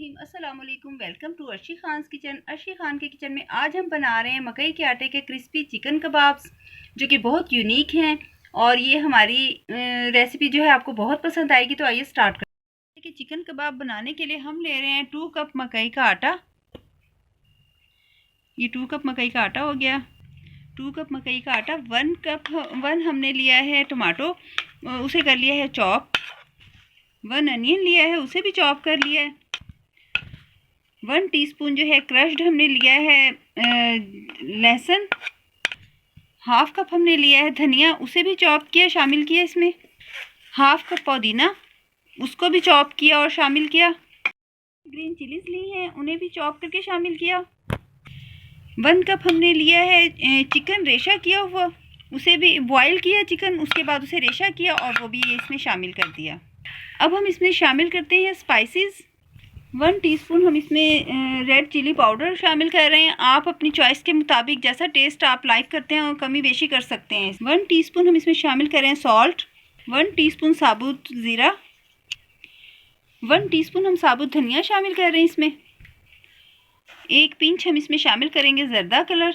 बिस्मिल्लाहिर्रहमानिर्रहीम। अस्सलाम वालेकुम। Welcome to Arshi Khan's kitchen. Arshi Khan के किचन में आज हम बना रहे हैं मकई के आटे के क्रिस्पी चिकन कबाब्स, जो कि बहुत यूनिक हैं और ये हमारी रेसिपी जो है आपको बहुत पसंद आएगी। तो आइए स्टार्ट करते हैं। कि चिकन कबाब बनाने के लिए हम ले रहे हैं 2 कप मकई का आटा। ये 2 कप मकई का आटा हो गया। 2 कप मकई का आटा। 1 हमने लिया है टमाटो, उसे कर लिया है चॉप। 1 अनियन लिया है, उसे भी चॉप कर लिया है। 1 टीस्पून जो है क्रश्ड हमने लिया है लहसुन। 1/2 कप हमने लिया है धनिया, उसे भी चॉप किया, शामिल किया इसमें। 1/2 कप पुदीना, उसको भी चॉप किया और शामिल किया। ग्रीन चिलीज ली हैं, उन्हें भी चॉप करके शामिल किया। 1 कप हमने लिया है चिकन रेशा किया हुआ, उसे भी बॉयल किया चिकन, उसके बाद उसे रेशा किया और वो भी इसमें शामिल कर दिया। अब हम इसमें शामिल करते हैं स्पाइसेस। 1 टीस्पून हम इसमें रेड चिली पाउडर शामिल कर रहे हैं। आप अपनी चॉइस के मुताबिक जैसा टेस्ट आप लाइक करते हैं और कमी बेशी कर सकते हैं। 1 टीस्पून हम इसमें शामिल कर रहे हैं सॉल्ट। 1 टीस्पून साबुत ज़ीरा। 1 टीस्पून हम साबुत धनिया शामिल कर रहे हैं इसमें। 1 पिंच हम इसमें शामिल करेंगे ज़र्दा कलर।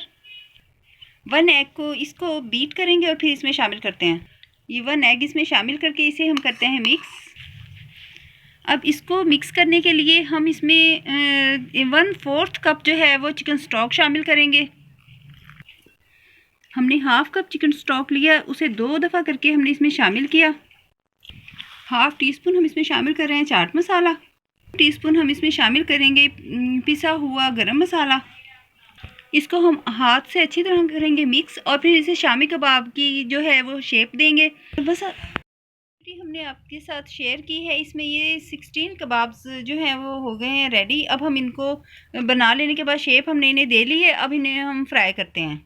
1 एग को इसको बीट करेंगे और फिर इसमें शामिल करते हैं। ये 1 एग इसमें शामिल करके इसे हम करते हैं मिक्स। अब इसको मिक्स करने के लिए हम इसमें 1/4 कप जो है वो चिकन स्टॉक शामिल करेंगे। हमने 1/2 कप चिकन स्टॉक लिया, उसे 2 दफ़ा करके हमने इसमें शामिल किया। 1/2 टीस्पून हम इसमें शामिल कर रहे हैं चाट मसाला। टीस्पून हम इसमें शामिल करेंगे पिसा हुआ गरम मसाला। इसको हम हाथ से अच्छी तरह करेंगे मिक्स और फिर इसे शामी कबाब की जो है वो शेप देंगे। बस हमने आपके साथ शेयर की है। इसमें ये 16 कबाब्स जो हैं वो हो गए हैं रेडी। अब हम इनको बना लेने के बाद शेप हमने इन्हें दे ली है। अब इन्हें हम फ्राई करते हैं।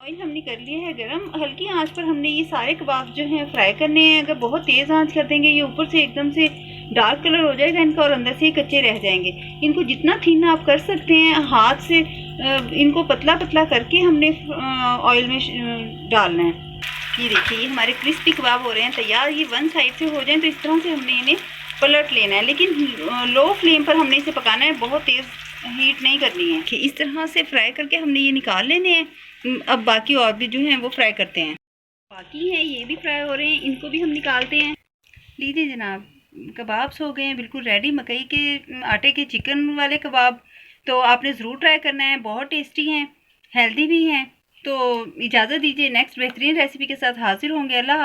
ऑयल हमने कर लिया है गरम। हल्की आंच पर हमने ये सारे कबाब जो हैं फ्राई करने हैं। अगर बहुत तेज़ आंच कर देंगे ये ऊपर से एकदम से डार्क कलर हो जाएगा इनका और अंदर से ही कच्चे रह जाएंगे। इनको जितना थिन आप कर सकते हैं, हाथ से इनको पतला पतला करके हमने ऑयल में डालना है। ये देखिए ये हमारे क्रिस्पी कबाब हो रहे हैं तैयार। ये 1 साइड से हो जाएं तो इस तरह से हमने इन्हें पलट लेना है, लेकिन लो फ्लेम पर हमने इसे पकाना है, बहुत तेज़ हीट नहीं करनी है। कि इस तरह से फ्राई करके हमने ये निकाल लेने हैं। अब बाकी और भी जो हैं वो फ्राई करते हैं। बाकी हैं ये भी फ्राई हो रहे हैं, इनको भी हम निकालते हैं। लीजिए जनाब, कबाब्स हो गए हैं बिल्कुल रेडी, मकई के आटे के चिकन वाले कबाब। तो आपने ज़रूर ट्राई करना है, बहुत टेस्टी हैं, हेल्दी भी हैं। तो इजाज़त दीजिए, नेक्स्ट बेहतरीन रेसिपी के साथ हाजिर होंगे। अल्लाह।